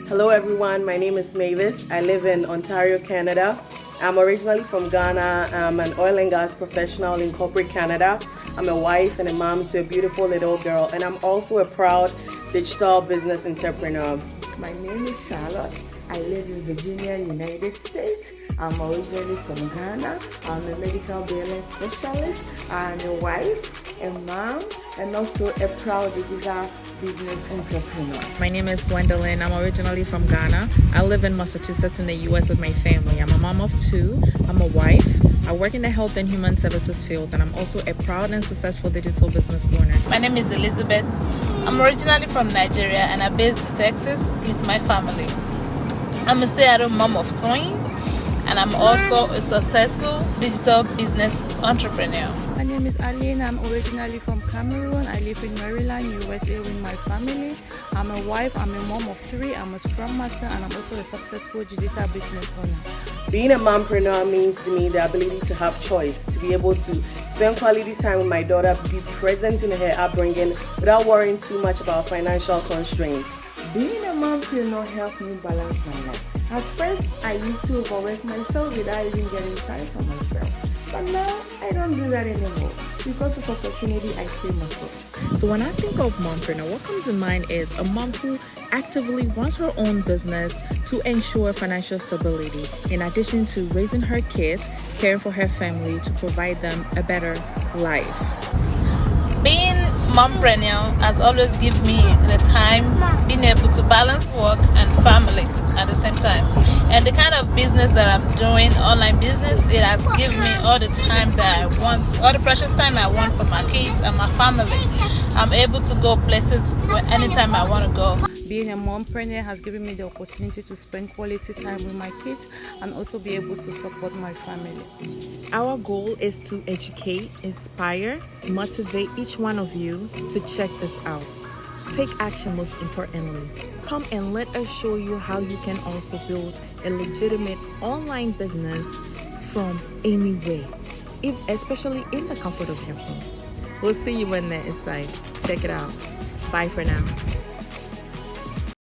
Hello, everyone. My name is Mavis. I live in Ontario, Canada. I'm originally from Ghana. I'm an oil and gas professional in corporate Canada. I'm a wife and a mom to a beautiful little girl, and I'm also a proud digital business entrepreneur. My name is Charlotte. I live in Virginia, United States. I'm originally from Ghana. I'm a medical billing specialist. I'm a wife, a mom, and also a proud digital business entrepreneur. My name is Gwendolyn. I'm originally from Ghana. I live in Massachusetts in the US with my family. I'm a mom of two. I'm a wife. I work in the health and human services field, and I'm also a proud and successful digital business owner. My name is Elizabeth. I'm originally from Nigeria and I'm based in Texas with my family. I'm a stay-at-home mom of twins, and I'm also a successful digital business entrepreneur. My name is Aline. I'm originally from Cameroon. I live in Maryland, USA with my family. I'm a wife, I'm a mom of three, I'm a scrum master, and I'm also a successful digital business owner. Being a mompreneur means to me the ability to have choice, to be able to spend quality time with my daughter, be present in her upbringing without worrying too much about financial constraints. Being a mompreneur helped me balance my life. At first, I used to overwork myself without even getting time for myself. But now, I don't do that anymore. Because of opportunity, I came across. So when I think of mompreneur, what comes in mind is a mom who actively runs her own business to ensure financial stability, in addition to raising her kids, caring for her family to provide them a better life. Being mompreneur has always given me the time being able to balance work and family at the same time. And the kind of business that I'm doing, online business, it has given me all the time that I want, all the precious time I want for my kids and my family. I'm able to go places anytime I want to go. Being a mompreneur has given me the opportunity to spend quality time with my kids and also be able to support my family. Our goal is to educate, inspire, motivate each one of you to check this out. Take action most importantly. Come and let us show you how you can also build a legitimate online business from anywhere, especially in the comfort of your home. We'll see you when they're inside. Check it out. Bye for now.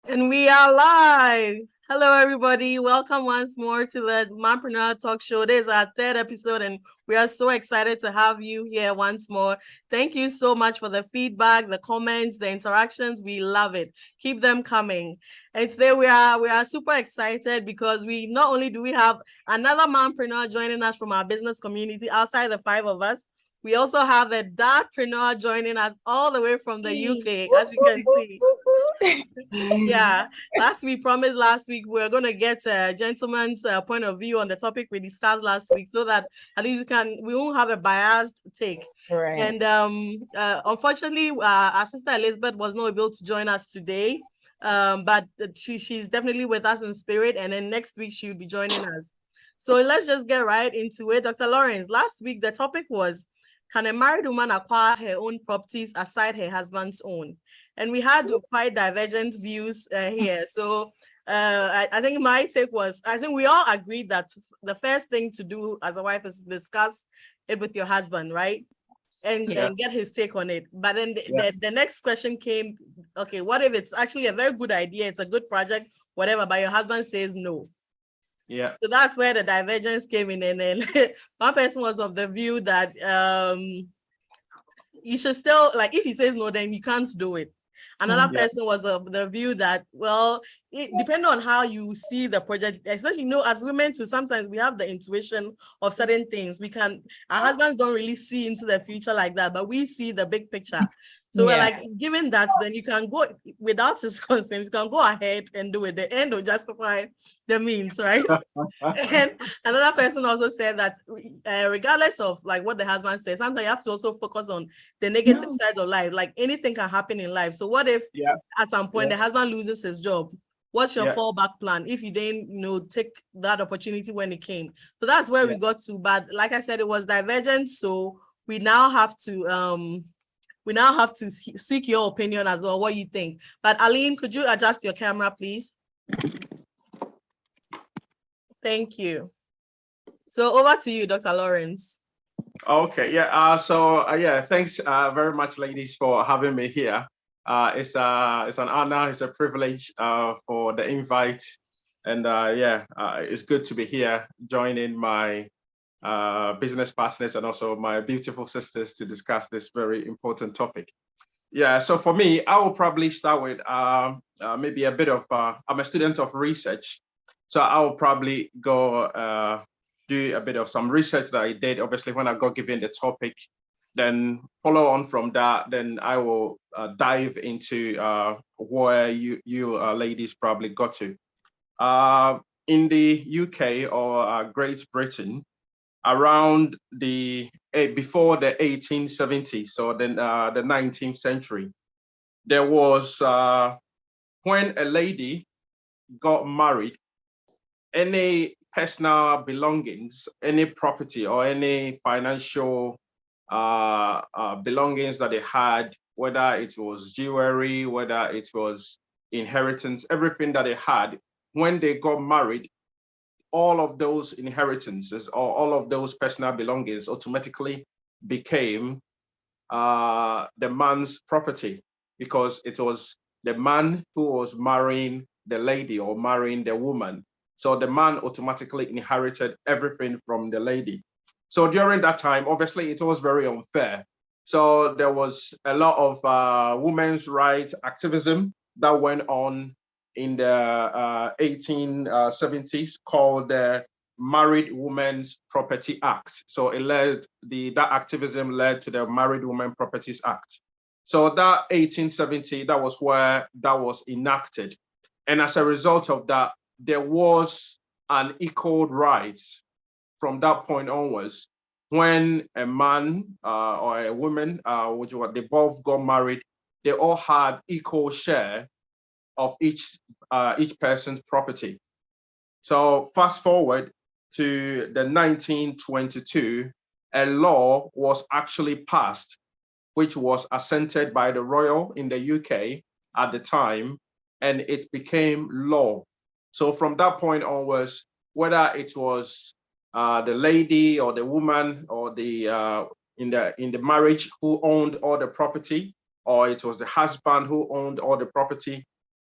And we are live. Hello, everybody. Welcome once more to the Mompreneur Talk Show. This is our third episode, and we are so excited to have you here once more. Thank you so much for the feedback, the comments, the interactions. We love it. Keep them coming. And today we are super excited because we not only do we have another mompreneur joining us from our business community outside the five of us, we also have a Dad-Preneur joining us all the way from the UK, as you can see. Yeah, we promised last week we are going to get a gentleman's point of view on the topic we discussed last week, so that at least we won't have a biased take. Right. And unfortunately, our sister Elizabeth was not able to join us today, but she's definitely with us in spirit, and then next week she'll be joining us. So let's just get right into it. Dr. Lawrence, last week the topic was, can a married woman acquire her own properties aside her husband's own? And we had quite divergent views here. So I think my take was, I think we all agreed that the first thing to do as a wife is discuss it with your husband, right? And get his take on it. But then the next question came, okay, what if it's actually a very good idea, it's a good project, whatever, but your husband says no? Yeah. So that's where the divergence came in. And then one person was of the view that you should still, like, if he says no, then you can't do it. Another person was of the view that, well, it depends on how you see the project, especially, as women too, sometimes we have the intuition of certain things. Our husbands don't really see into the future like that, but we see the big picture. So we're like, given that, then you can go without his consent, you can go ahead and do it. The end will justify the means, right? And another person also said that regardless of like what the husband says, sometimes you have to also focus on the negative side of life. Like anything can happen in life. So what if at some point the husband loses his job? What's your fallback plan if you didn't, take that opportunity when it came? So that's where we got to. But like I said, it was divergent. So we now have to seek your opinion as well, what you think. But Aline, could you adjust your camera, please? Thank you. So over to you, Dr. Lawrence. Okay. Thanks very much, ladies, for having me here. It's an honor, it's a privilege for the invite. And it's good to be here joining my business partners and also my beautiful sisters to discuss this very important topic. Yeah, so for me, I will probably start with maybe a bit of, I'm a student of research. So I will probably go do a bit of some research that I did, obviously, when I got given the topic. Then follow on from that, then I will dive into where you ladies probably got to. In the UK or Great Britain, around before the 1870s, so then the 19th century, there was when a lady got married, any personal belongings, any property or any financial belongings that they had, whether it was jewelry, whether it was inheritance, everything that they had, when they got married, all of those inheritances or all of those personal belongings automatically became the man's property, because it was the man who was marrying the lady or marrying the woman. So the man automatically inherited everything from the lady. So during that time, obviously, it was very unfair. So there was a lot of women's rights activism that went on in the 1870s, called the Married Women's Property Act. So that activism led to the Married Women Properties Act. So that 1870, that was where that was enacted. And as a result of that, there was an equal rights from that point onwards. When a man or a woman, they both got married, they all had equal share of each person's property. So fast forward to the 1922, a law was actually passed, which was assented by the royal in the UK at the time, and it became law. So from that point onwards, whether it was the lady or the woman or the in the marriage who owned all the property, or it was the husband who owned all the property,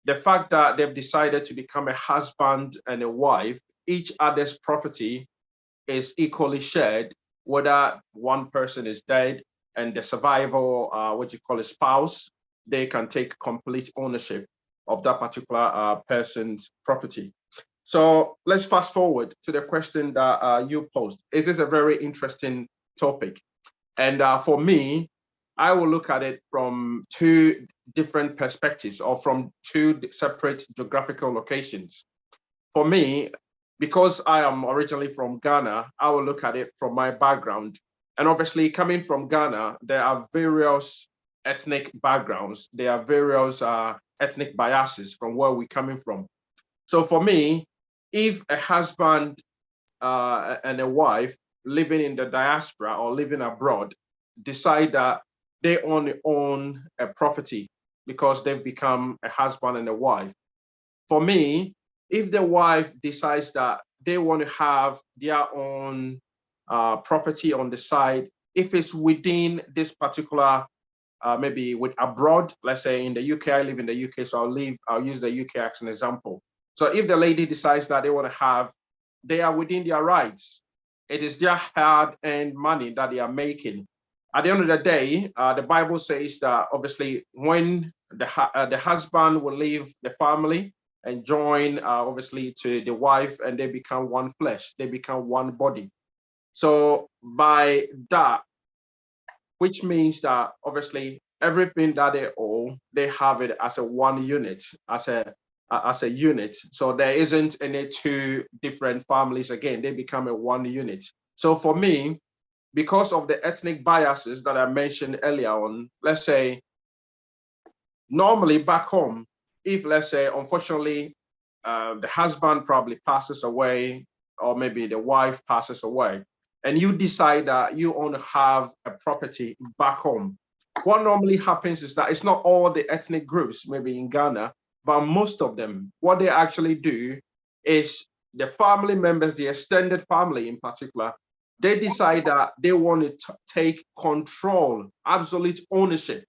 the fact that they've decided to become a husband and a wife, each other's property is equally shared, whether one person is dead and the survivor, what you call a spouse, they can take complete ownership of that particular person's property. So let's fast forward to the question that you posed. It is a very interesting topic. And for me, I will look at it from two different perspectives, or from two separate geographical locations. For me, because I am originally from Ghana, I will look at it from my background. And obviously, coming from Ghana, there are various ethnic backgrounds. There are various ethnic biases from where we're coming from. So for me, if a husband and a wife living in the diaspora or living abroad decide that they only own a property because they've become a husband and a wife, for me, if the wife decides that they want to have their own property on the side, if it's within this particular, maybe with abroad, let's say in the UK, I live in the UK, so I'll use the UK as an example. So if the lady decides that they want to have, they are within their rights. It is their hard-earned money that they are making. At the end of the day, the Bible says that obviously when the husband will leave the family and join obviously to the wife, and they become one flesh, they become one body. So by that, which means that obviously everything that they own, they have it as a one unit, as a unit. So there isn't any two different families again, they become a one unit. So for me, because of the ethnic biases that I mentioned earlier on, let's say, normally back home, if let's say, unfortunately, the husband probably passes away, or maybe the wife passes away, and you decide that you want to have a property back home, what normally happens is that it's not all the ethnic groups, maybe in Ghana, but most of them, what they actually do is the family members, the extended family in particular, they decide that they want to take control, absolute ownership.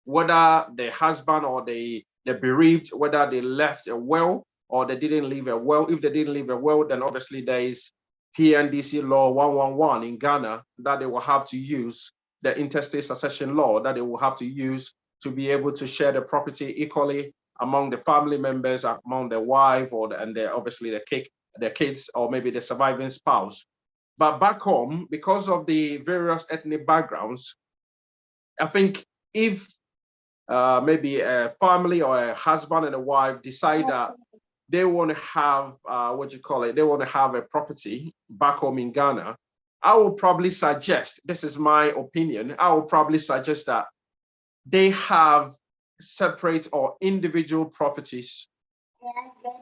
whether the husband or the bereaved, whether they left a will or they didn't leave a will. If they didn't leave a will, then obviously there is PNDC law 111 in Ghana that they will have to use, the intestate succession law that they will have to use to be able to share the property equally among the family members, among the wife and obviously the kids, or maybe the surviving spouse. But back home, because of the various ethnic backgrounds, I think if maybe a family or a husband and a wife decide that they want to have, they want to have a property back home in Ghana, I will probably suggest, this is my opinion, I will probably suggest that they have separate or individual properties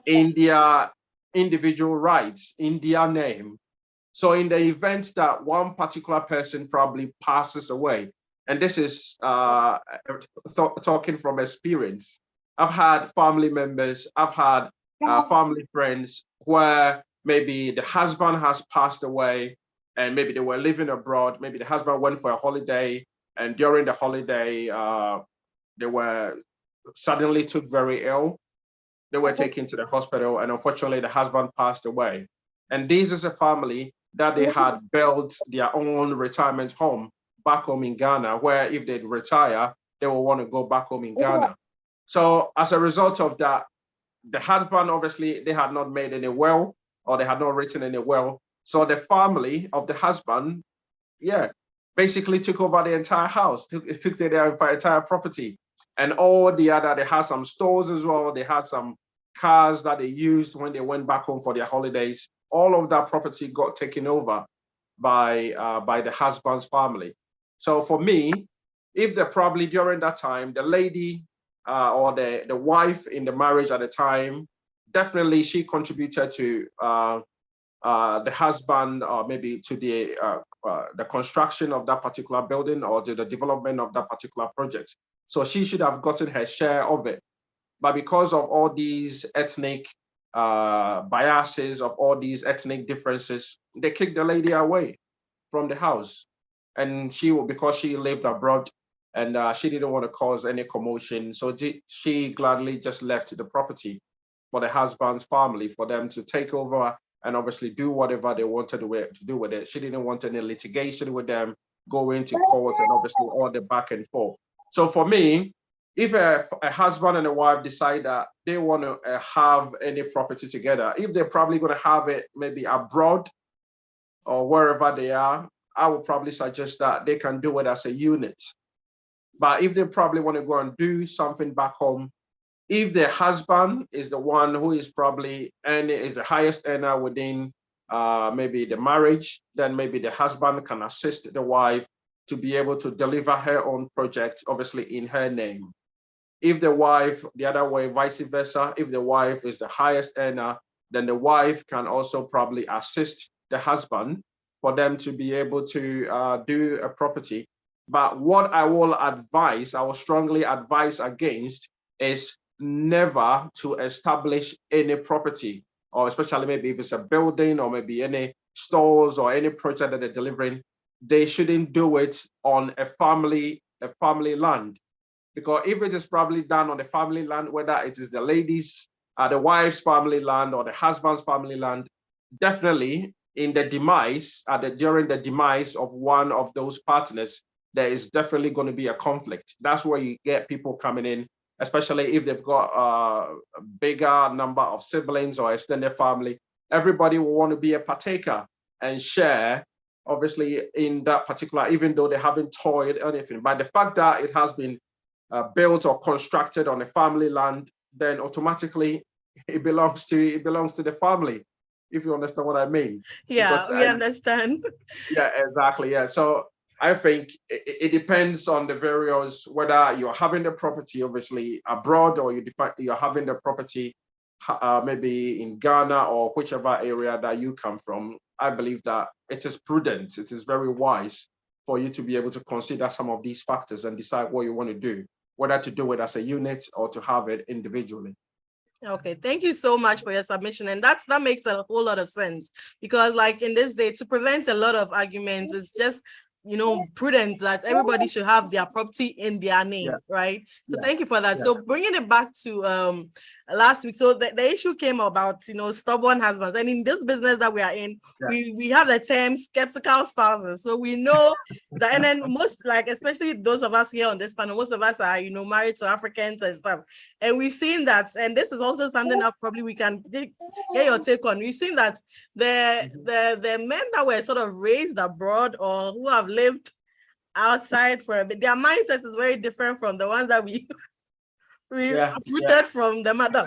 in their individual rights, in their name. So in the event that one particular person probably passes away, and this is talking from experience, I've had family members, I've had family friends where maybe the husband has passed away and maybe they were living abroad. Maybe the husband went for a holiday, and during the holiday, they were suddenly took very ill. They were taken to the hospital, and unfortunately the husband passed away. And this is a family that they had built their own retirement home back home in Ghana, where if they'd retire, they will want to go back home in Ghana. So as a result of that, the husband, obviously, they had not made any will, or they had not written any will. So the family of the husband, basically took over the entire house, took their entire property. And all the other, they had some stores as well. They had some cars that they used when they went back home for their holidays. All of that property got taken over by the husband's family. So for me, if they're probably during that time, the lady or the wife in the marriage at the time, definitely she contributed to the husband, or maybe to the construction of that particular building or to the development of that particular project. So she should have gotten her share of it. But because of all these ethnic biases, of all these ethnic differences, they kicked the lady away from the house. And because she lived abroad and she didn't want to cause any commotion, so she gladly just left the property for the husband's family, for them to take over and obviously do whatever they wanted to do with it. She didn't want any litigation with them, going to court and obviously all the back and forth. So for me, if a husband and a wife decide that they want to have any property together, if they're probably going to have it maybe abroad or wherever they are, I would probably suggest that they can do it as a unit. But if they probably want to go and do something back home, if the husband is the one who is probably is the highest earner within maybe the marriage, then maybe the husband can assist the wife to be able to deliver her own project, obviously in her name. If the wife, the other way, vice versa, if the wife is the highest earner, then the wife can also probably assist the husband for them to be able to do a property. But what I will strongly advise against is never to establish any property, or especially maybe if it's a building or maybe any stores or any project that they're delivering, they shouldn't do it on a family land. Because if it is probably done on the family land, whether it is the ladies, the wife's family land or the husband's family land, definitely in the demise, during the demise of one of those partners, there is definitely going to be a conflict. That's where you get people coming in, especially if they've got a bigger number of siblings or extended family. Everybody will want to be a partaker and share, obviously, in that particular, even though they haven't toiled anything. But the fact that it has been built or constructed on a family land, then automatically it belongs to the family, if you understand what I mean. Yeah, we understand. Yeah, exactly. Yeah. So I think it depends on the various, whether you're having the property obviously abroad or you're having the property maybe in Ghana or whichever area that you come from. I believe that it is prudent, it is very wise for you to be able to consider some of these factors and decide what you want to do, whether to do it as a unit or to have it individually. Okay, thank you so much for your submission. And that makes a whole lot of sense, because like in this day, to prevent a lot of arguments, it's just prudent that everybody should have their property in their name, right? So thank you for that. So bringing it back to last week, so the issue came about, stubborn husbands, and in this business that we are in, we have the term skeptical spouses. So we know that, and then most, like, especially those of us here on this panel, most of us are, married to Africans and stuff, and we've seen that, and this is also something that probably we can get your take on. We've seen that the men that were sort of raised abroad or who have lived outside for a bit, their mindset is very different from the ones that we uprooted from the mother.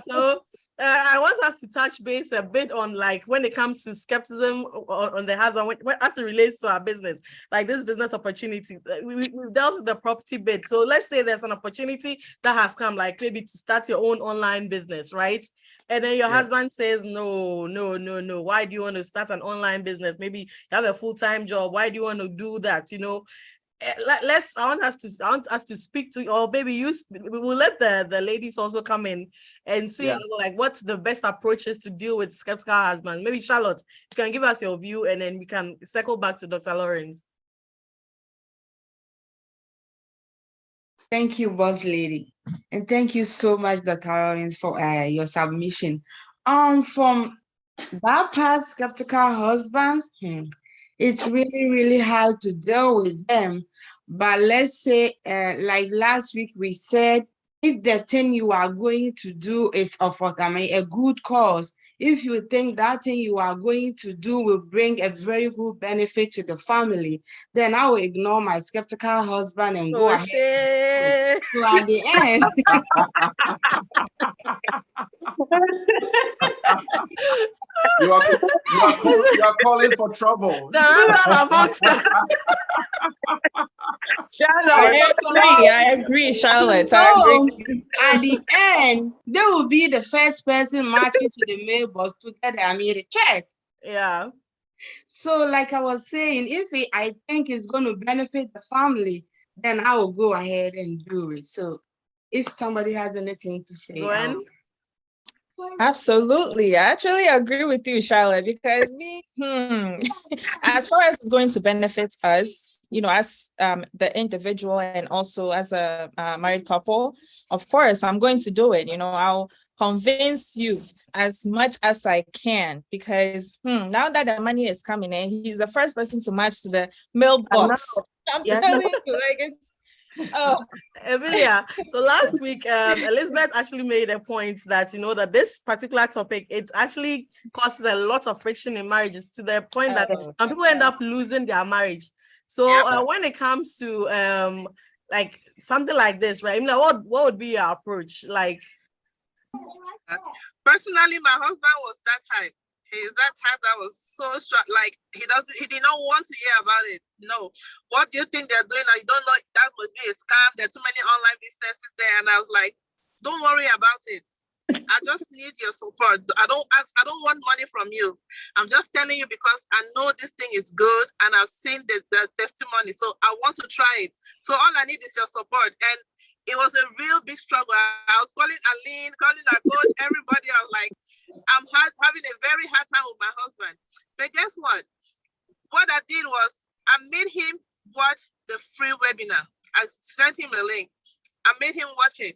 So I want us to touch base a bit on, like, when it comes to skepticism on the husband, as it relates to our business, like this business opportunity. We've dealt with the property bit. So let's say there's an opportunity that has come, like maybe to start your own online business, right? And then your husband says, no. Why do you want to start an online business? Maybe you have a full-time job. Why do you want to do that? I want us to speak to, or maybe we will let the ladies also come in and see like what's the best approaches to deal with skeptical husbands. Maybe Charlotte, you can give us your view, and then we can circle back to Dr. Lawrence. Thank you, boss lady, and thank you so much, Dr. Lawrence, for your submission. From that part, skeptical husbands, it's really, really hard to deal with them. But let's say, like last week, we said, if the thing you are going to do is of a good cause, if you think that thing you are going to do will bring a very good benefit to the family, then I will ignore my skeptical husband and go ahead. So at the end, you are calling for trouble. Charlotte, I agree, Charlotte. I agree. At the end, they will be the first person marching to the mailbox to get the check. Yeah. So, like I was saying, if I think it's going to benefit the family, then I will go ahead and do it. So, if somebody has anything to say, Gwen? Absolutely. I actually agree with you, Charlotte, because as far as it's going to benefit us, as the individual and also as a married couple, of course, I'm going to do it. I'll convince you as much as I can, because now that the money is coming in, he's the first person to match to the mailbox. I'm telling you, like, it's Emilia, so last week Elizabeth actually made a point that that this particular topic, it actually causes a lot of friction in marriages, to the point that some people end up losing their marriage. So when it comes to like something like this, right, Emilia, what would be your approach? Like, personally, my husband was that type. He's that type that was so strong. Like, he did not want to hear about it. No. What do you think they're doing? You don't know, that must be a scam. There are too many online businesses there. And I was like, don't worry about it. I just need your support. I don't want money from you. I'm just telling you because I know this thing is good and I've seen the testimony. So I want to try it. So all I need is your support. And it was a real big struggle. I was calling Aline, calling our coach, everybody. I was like, I'm having a very hard time with my husband. But guess what? What I did was I made him watch the free webinar. I sent him a link. I made him watch it.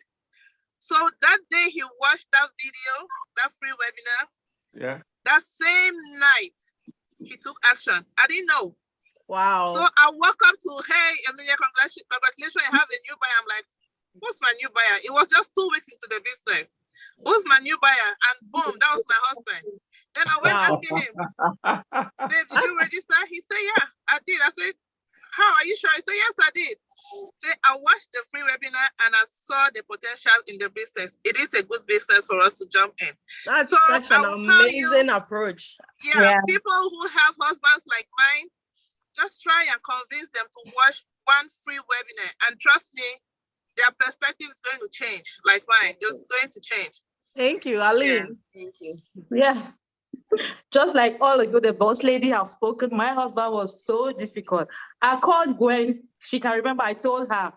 So that day he watched that video, that free webinar. Yeah. That same night, he took action. I didn't know. Wow. So I woke up to, hey, Emilia, congratulations, I have a new buyer. I'm like, who's my new buyer? It was just 2 weeks into the business. Who's my new buyer? And boom, that was my husband. Then I went asking him, babe, did you register? He said, yeah, I did. I said, how are you sure? He said, yes, I did. So I watched the free webinar and I saw the potential in the business. It is a good business for us to jump in. That's such an amazing approach. Yeah, people who have husbands like mine, just try and convince them to watch one free webinar. And trust me, their perspective is going to change, like mine. It's going to change. Thank you, Aline. Yeah. Thank you. Yeah. Just like all of you, the boss lady have spoken, my husband was so difficult. I called Gwen. She can remember I told her,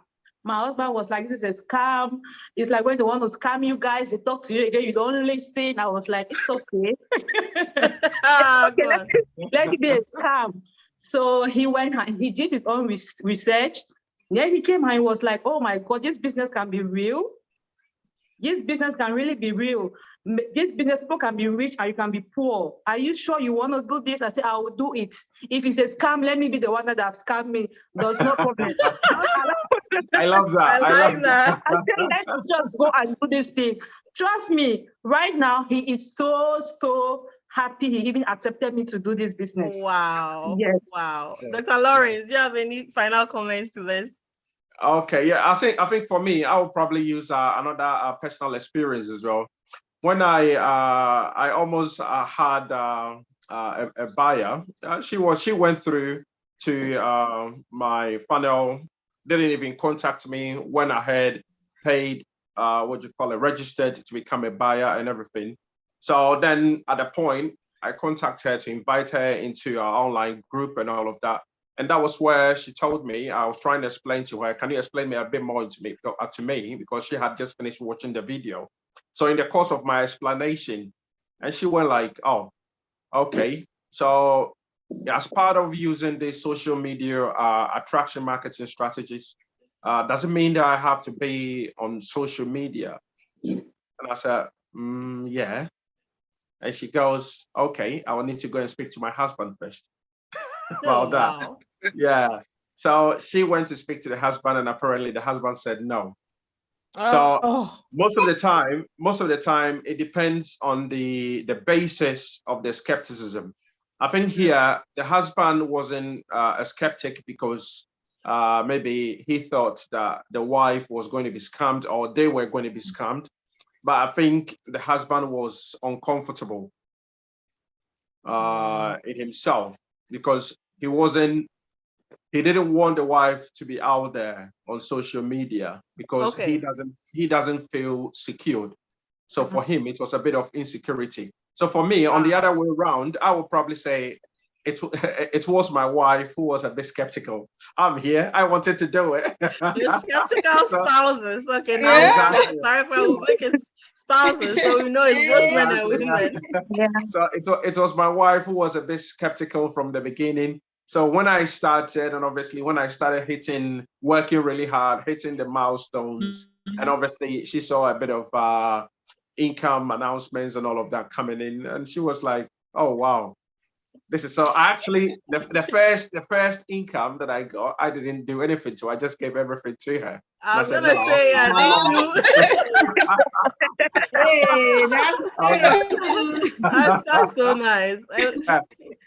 My husband was like, this is a scam. It's like when they want to scam you guys, they talk to you again, you don't listen. I was like, it's okay. It's okay. Let it be a scam. So he went and he did his own research. Then he came and he was like, oh my God, this business can be real. This business can really be real. This business, people can be rich and you can be poor. Are you sure you want to do this? I said, I will do it. If it's a scam, let me be the one that have scammed me. There's no problem. I love that. I like that. I said, let's just go and do this thing. Trust me, right now, he is so happy. He even accepted me to do this business. Wow. Yes. Wow. Dr. Lawrence, do you have any final comments to this? Okay, yeah, I think for me, I will probably use another personal experience as well. When I almost had a buyer, she went through to my funnel, didn't even contact me, went ahead, paid, registered to become a buyer and everything. So then at the point, I contacted her to invite her into our online group and all of that. And that was where she told me, I was trying to explain to her, can you explain me a bit more to me? Because she had just finished watching the video. So in the course of my explanation, and she went like, oh, okay. So as part of using the social media attraction marketing strategies, doesn't mean that I have to be on social media. And I said, yeah. And she goes, okay, I will need to go and speak to my husband first about that. Wow. Yeah. So she went to speak to the husband, and apparently the husband said no. Most of the time, it depends on the basis of the skepticism. I think here the husband wasn't a skeptic because maybe he thought that the wife was going to be scammed or they were going to be scammed. But I think the husband was uncomfortable in himself because he didn't want the wife to be out there on social media because he doesn't feel secured. So for him, it was a bit of insecurity. So for me, on the other way around, I would probably say it was my wife who was a bit skeptical. I'm here. I wanted to do it. You're skeptical spouses. Okay, now let's clarify. We'll make it spouses, so we know it's both men and women. Yeah. So it was my wife who was a bit skeptical from the beginning. So when I started, and obviously when I started working really hard, hitting the milestones, and obviously she saw a bit of income announcements and all of that coming in, and she was like, oh, wow. This is so actually the first income that I got, I didn't do anything to. I just gave everything to her. I was gonna say, Hey, that's so nice.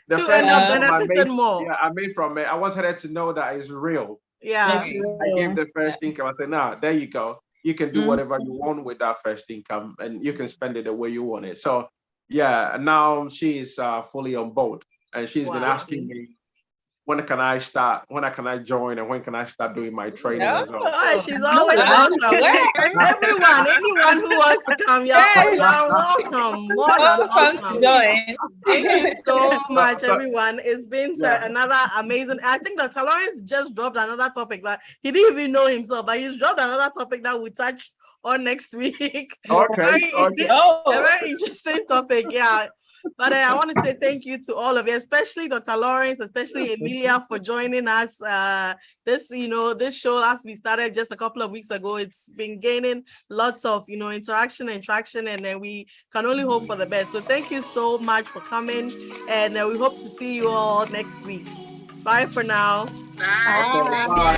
The She first end up income benefiting more. Yeah, I made from it. I wanted her to know that it's real. Yeah. I gave the first income. I said, nah, there you go. You can do whatever you want with that first income, and you can spend it the way you want it. So yeah, now she is fully on board, and she's been asking me, when can I start? When can I join? And when can I start doing my training as well? Oh, she's always welcome. Anyone who wants to come, you're welcome. More than welcome. Thank you so much, everyone. It's been another amazing. I think Dr. Lawrence just dropped another topic, but he didn't even know himself. But he's dropped another topic that we touch on next week. Okay. A very interesting topic, yeah. But I want to say thank you to all of you, especially Dr. Lawrence, especially Emilia, for joining us. This show, as we started just a couple of weeks ago, it's been gaining lots of, interaction and traction, and then we can only hope for the best. So thank you so much for coming, and we hope to see you all next week. Bye for now. Bye. Okay, bye.